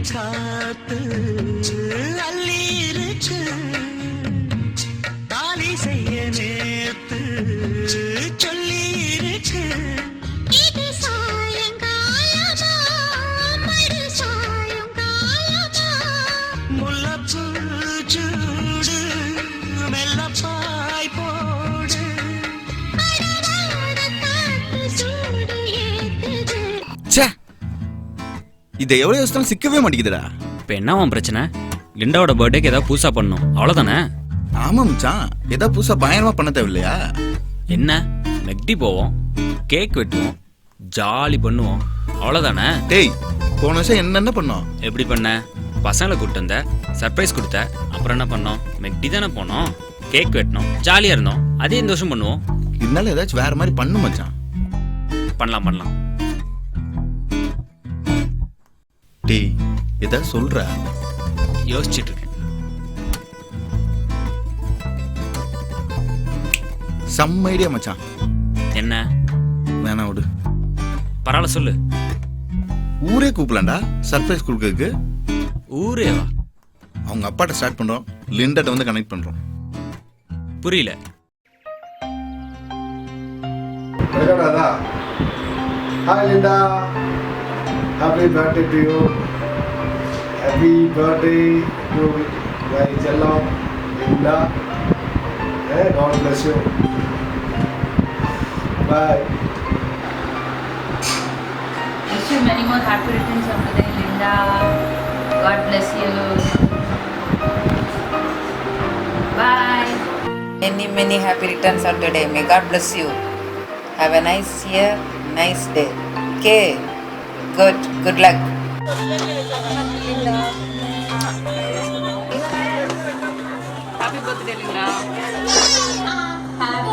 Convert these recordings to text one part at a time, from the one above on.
காத்து அள்ளிருச்சு தாலி செய்ய நேத்து சொல்லிருச்சு இது சாயங்காலமா மறு சாயங்காலமா முல்லப்பூ சூடு மெல்லப்பாய் போடு காத்து சூடு ஏத்துது. இதை எவ்வளவு யோசித்தாலும் சிக்கவே மாட்டேங்குதுடா. இப்போ என்ன பிரச்சனை? லிண்டாவோட பர்த்டேக்கு ஏதாவது புதுசா பண்ணணும், அவ்வளோதானே? ஆமா மச்சான், ஏதாவது புதுசா பயங்கரமா பண்ண தேவையில்லையா? என்ன மெக்டி போவோம், கேக் வெட்டுவோம், ஜாலி பண்ணுவோம், அவ்வளோதானே? டேய், போன வருஷம் என்னென்ன பண்ணோம்? எப்படி பண்ண? பசங்களை கூப்பிட்டு வந்த, சர்ப்ரைஸ் கொடுத்த, அப்புறம் என்ன பண்ணோம்? மெக்டி தானே போனோம், கேக் வெட்டினோம், ஜாலியாக இருந்தோம். அதே இந்த வருஷம் பண்ணுவோம். இருந்தாலும் ஏதாச்சும் வேற மாதிரி பண்ணு மச்சான். பண்ணலாம். டேய், ஏதாவது சொல்ற? யோசிச்சுட்டு இருக்கேன். செம்ம ஐடியா மச்சான். என்ன? வேணா விடு. பரவாயில்ல சொல்லு. ஊரே கூப்பிடலாம்டா சர்ப்ரைஸ் கொடுக்கறதுக்கு. ஊரேவா? அவங்க அப்பாட்ட ஸ்டார்ட் பண்றோம், லிண்டாட்ட வந்து கனெக்ட் பண்றோம். புரியல. Hi Linda, happy birthday to you. Happy birthday to my cello Linda. God bless you. Bye. Wish you many more happy returns of the day, Linda. God bless you. Bye. Many happy returns of the day. May God bless you. Have a nice year, nice day. Okay. Good luck. Happy birthday, Linda. Happy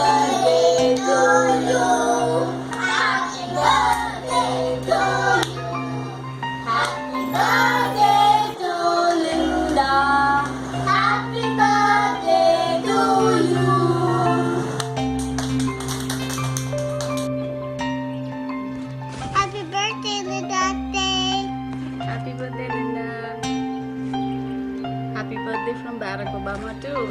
birthday to you. Happy birthday to you. Happy birthday to Linda. Happy birthday to you. Happy birthday, Linda. Happy birthday, Linda. Happy birthday from Barack Obama too.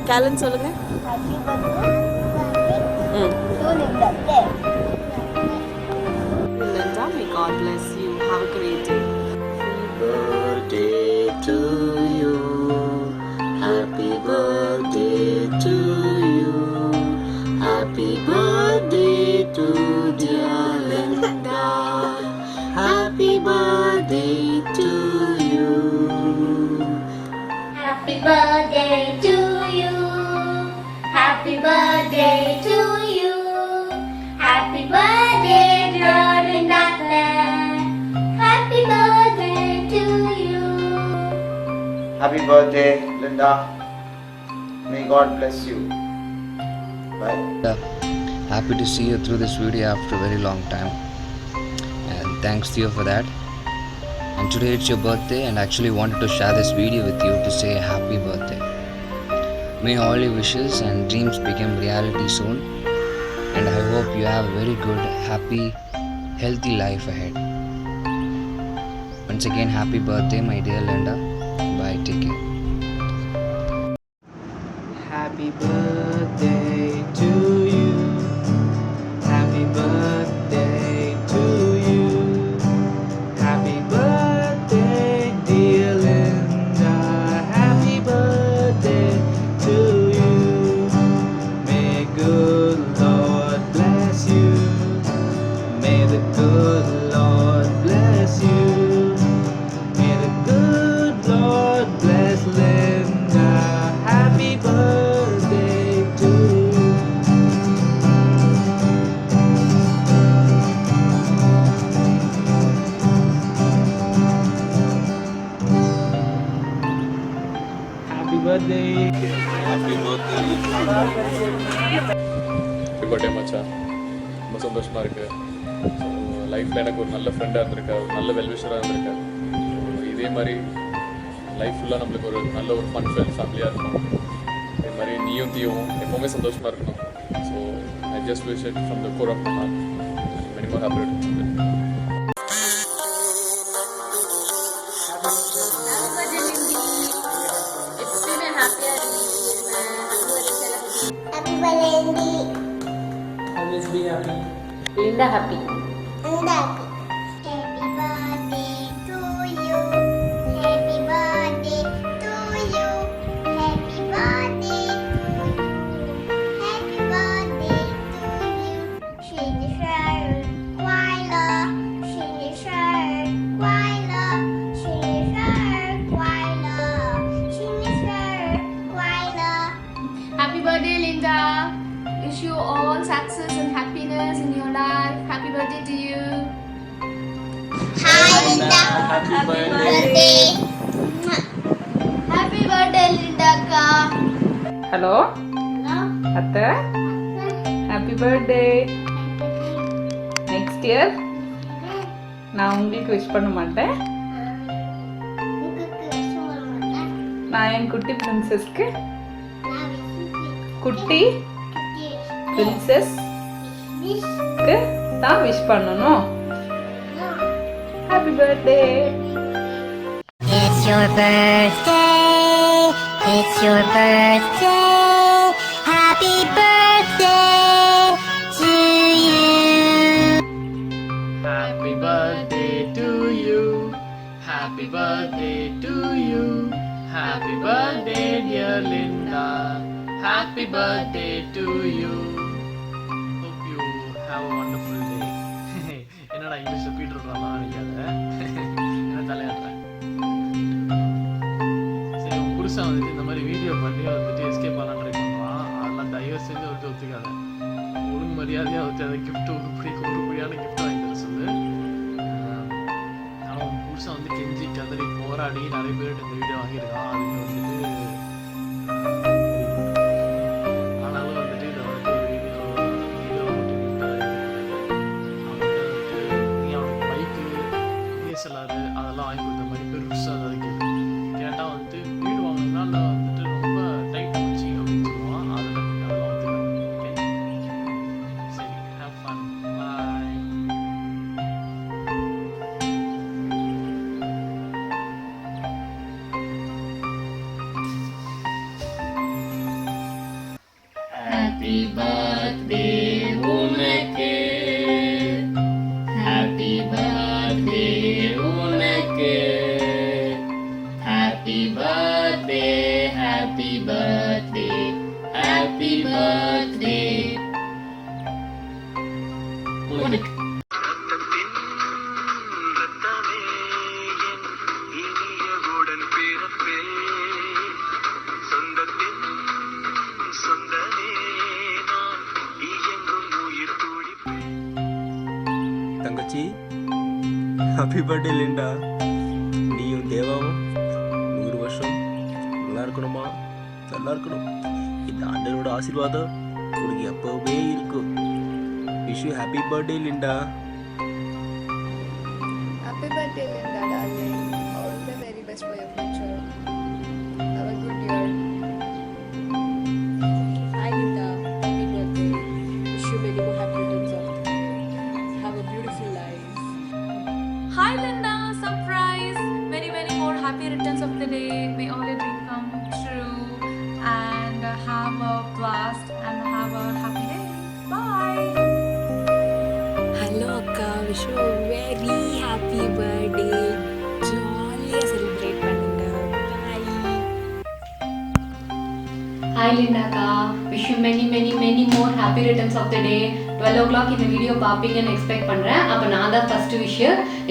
Gallon சொல்லுங்க. Happy birthday to Linda. Linda, may God bless you. Have a great day. birthday to you. Happy birthday to you. Happy birthday to dear Linda. Happy birthday to you. Happy birthday to you. Happy birthday to you. Happy birthday, dear Linda. Happy birthday to you. Happy birthday Linda. May God bless you. Bye. Happy to see you through this video after a very long time, and thanks to you for that. And today it's your birthday, and I actually wanted to share this video with you to say happy birthday. May all your wishes and dreams become reality soon, and I hope you have a very good, happy, healthy life ahead. Once again, happy birthday my dear Linda. Bye, take care. Happy birthday to you. Happy birthday to you. Happy birthday, dear Linda. Happy birthday to you. May good Lord bless you. May the good Lord bless you. May the good Lord bless Linda. Happy birthday to you. Happy birthday. Happy birthday மச்சான். ரொம்ப சந்தோஷமாக இருக்குது. So லைஃப்பில் எனக்கு ஒரு நல்ல ஃப்ரெண்டாக இருந்திருக்கா, ஒரு நல்ல வெல்விஷராக இருந்திருக்கா. ஸோ இதே மாதிரி லைஃப் ஃபுல்லாக நம்மளுக்கு ஒரு நல்ல ஒரு ஃபன் ஃபேமிலியாக இருக்கணும். இதே மாதிரி நீயும் தீயும் எப்போவுமே சந்தோஷமாக இருக்கணும். So I just wish it from the core of my heart. Many more happy returns. Valendi. Always be happy. Linda happy. Linda happy. Happy birthday to you. Happy birthday to you. Happy birthday to you. Happy birthday to you. 生日快乐，生日快乐，生日快乐，生日快乐。 Happy birthday, Linda. Wish you all success and happiness in your life. Happy birthday to you. Hi Linda. Happy birthday. Happy birthday Linda அக்கா. Hello அத்தை, happy birthday. Next year நான் உங்களுக்கு wish பண்ண மாட்டேன். நான் என் குட்டி பிரின்சஸ்க்கு குட்டி பிரின்சஸ்க்கு தான் விஷ் பண்ணணும். Happy birthday. It's your birthday. It's your birthday. Happy birthday to you. Happy birthday to you. Happy birthday to you. Happy birthday, dear Linda. Happy birthday to you. Hope you have a wonderful day. என்னடா இங்கிலீஷ்ல Peter வரலாம் நினைக்காத. என்ன தலையாடுறேன். சரி, உன் புருஷன் வந்துட்டு இந்த மாதிரி வீடியோ பண்ணி வந்துட்டு எஸ்கேப் பண்ணலாம் ட்ரை பண்ணுவான். அதெல்லாம் தயவு செஞ்சு வந்துட்டு ஒத்துக்காத. ஒழுங்கு மரியாதையாக வந்துட்டு அதை கிஃப்ட் உருப்படியான கிஃப்ட் வாங்கி தர சொல்லு. ஆனால் உன் புருஷன் வந்து கெஞ்சி கதறி போராடி நிறைய பேர்கிட்ட இந்த வீடியோ வாங்கியிருக்கான். அதுக்கு வந்துட்டு ஆனாலும் வந்துட்டு இதை வந்துட்டு வீடியோ மட்டும் கிஃப்டாக அவனுக்கு நீ அவனுக்கு பைக்கு டிஎஸ்எல்ஆர் அதெல்லாம் வாங்கி கொடுத்த மாதிரி பெருசாக அதை கேட்டால் வந்துட்டு வீடு வாங்கினா வந்துட்டு ரொம்ப டைட் ஆச்சு அப்படின்னு சொல்லுவான். அதெல்லாம் வந்து ஓகே, சரி, have fun, bye. Happy birthday உனக்கு, happy birthday உனக்கு, happy birthday, happy birthday, happy birthday உனக்கு. தங்கச்சி, ஹாப்பி பர்த்டே லிண்டா. நீயும் தேவாவும் 100 வருஷம் நல்லா இருக்கணுமா, நல்லா இருக்கணும். இந்த ஆண்டனோட ஆசீர்வாதம் உனக்கு எப்பவுமே இருக்கும். Wish you happy birthday Linda. Happy birthday, Linda, darling. All the very best for your future. Have a good year. Hi, Linda. Happy birthday. Wish you many more happy returns of the day. Have a beautiful life. Hi, Linda. Surprise. Many, many more happy returns of the day. May all your dreams come true. And have a blast and have a happy day. Bye. Hello, Akka. Wish you a very happy birthday. Jolly celebrate பண்ணுங்க. Bye. Hi Linda Ka. Wish you many more happy returns of the day. 12 o'clock இந்த video பாப்பீங்கன்னு expect பண்றேன். அப்ப நான் தான் first wish.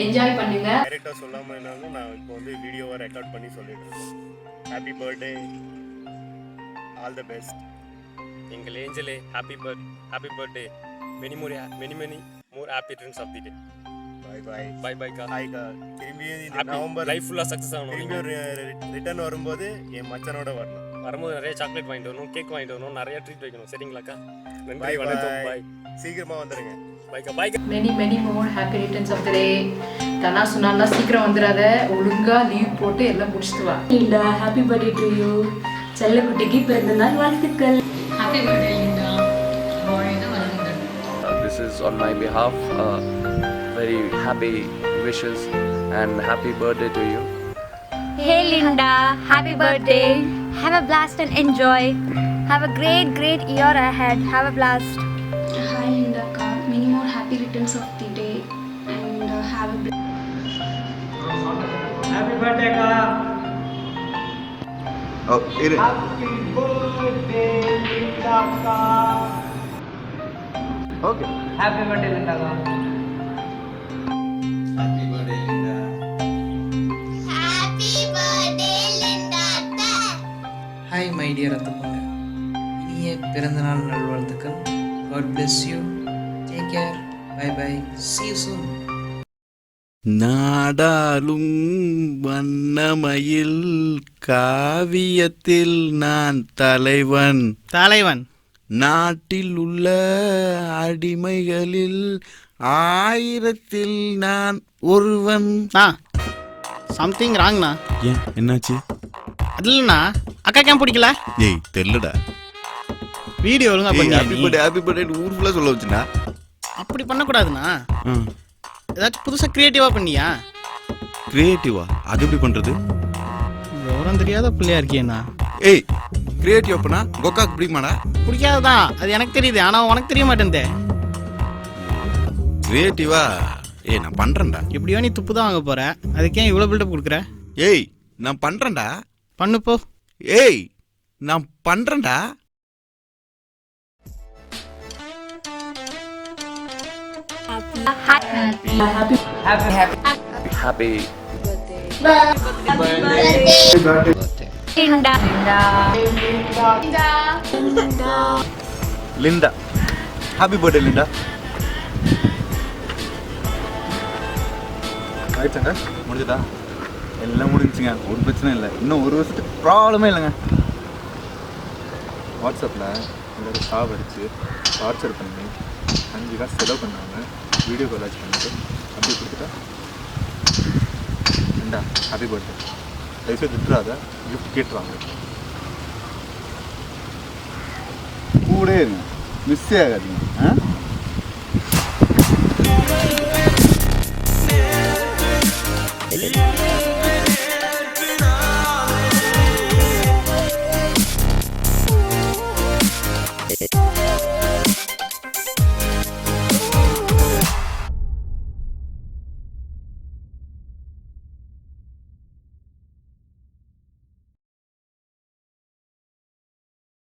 Enjoy பண்ணுங்க. டைரக்டா சொல்லாம இருந்தாலும் நான் இப்போ வந்து வீடியோவை ரெக்கார்ட் பண்ணி சொல்லிடுறேன். Happy birthday, all the best. எங்கள் ஏஞ்சலே happy birthday, many more happy returns of the day. Bye bye கா. ஹாய் கா. திரும்பி இந்த நவம்பர் லைஃப் ஃபுல்லாக சக்ஸஸ் ஆகணும். திரும்பி ரிட்டர்ன் வரும்போது என் மச்சனோட வரணும். வரும்போது நிறைய சாக்லேட் வாங்கிட்டு வரணும், கேக் வாங்கிட்டு வரணும், நிறைய ட்ரீட் வைக்கணும். சரிங்களாக்கா? நன்றி, Bye, வணக்கம், bye. பாய். சீக்கிரமா வந்துருங்க. பாய்க்கா, பாய்க்கா. many more happy returns of the day. தனா சொன்னால சீக்கிரம் வந்துடாத, ஒழுங்கா லீவ் போட்டு எல்லாம் முடிச்சிட்டு வா. Linda, happy birthday to you. செல்லக்குட்டிக்கு பிறந்த நாள் வாழ்த்துக்கள். Happy birthday Linda. வாழ்க வளமுடன். This is on my behalf. Very happy wishes and happy birthday to you. Hey Linda, happy birthday. Have a blast and enjoy. Have a great year ahead. Have a blast. Hi Linda Ka. Many more happy returns of the day and have a Happy birthday, Ka. ஓ இரு Happy birthday, Linda Ka. Okay Happy birthday, Linda Ka. Happy birthday, Linda. Happy birthday, Linda. Hi my dear அத்தை பொண்ணு, இனிய பிறந்தநாள் நல்வாழ்த்துக்கள். God bless you. Take care. Bye bye. see you soon. நாடாளும் வண்ணமயில் காவியத்தில் நான் தலைவன் நாட்டில் உள்ள அடிமைகளில் 1000 நான் ஒருவன். சம்திங் ராங்ண்ணா. ஏன் என்னாச்சு? அது இல்லைண்ணா, அக்கா கேம் பிடிக்கல. ஏய் தெரியலடா. வீடியோ ஒழுங்கா ஹாப்பி பர்த்டே ஊர் ஃபுல்லாக சொல்ல வச்சுடா. அப்படி பண்ணக்கூடாதுண்ணா. ஏதாச்சும் புதுசாக கிரியேட்டிவாக பண்ணியா? கிரியேட்டிவா? அது எப்படி பண்றது? விவரம் தெரியாத பிள்ளையா இருக்கியண்ணா. ஏய் கிரியேட்டிவ் அப்பனா கொக்காக்கு பிடிக்குமாடா? பிடிக்காததான், அது எனக்கு தெரியுது. ஆனால் உனக்கு தெரிய மாட்டேன்தே. கிரியேட்டிவா? ஏய் நான் பண்றேன்டா. எப்படியோ நீ துப்பு தான் வாங்க போற, அதுக்கே இவ்வளோ பில்டப் கொடுக்குற? ஏய் நான் பண்றேன்டா. பண்ணுப்போ. ஏய் நான் பண்றேன்டா. Happy Linda happy birthday Linda. ஆயிடுச்சாங்க? முடிஞ்சுதா? எல்லாம் முடிஞ்சுங்க, ஒரு பிரச்சனை இல்லை. இன்னும் ஒரு வருஷத்துக்கு ப்ராப்ளமே இல்லைங்க. வாட்ஸ்அப்பில் எல்லோரும் சாவடிச்சு டார்ச்சர் பண்ணி 5 காசு செலவு பண்ணாங்க. வீடியோ கால் வாட்ச் பண்ணிட்டு அப்படி கொடுத்துட்டா லிண்டா ஹாப்பி பர்த்டே. தயவுசெய்து திட்டுறாத, கிஃப்ட் கேட்டுருவாங்க. கூட இருங்க, மிஸ் ஆகாதீங்க. ஆ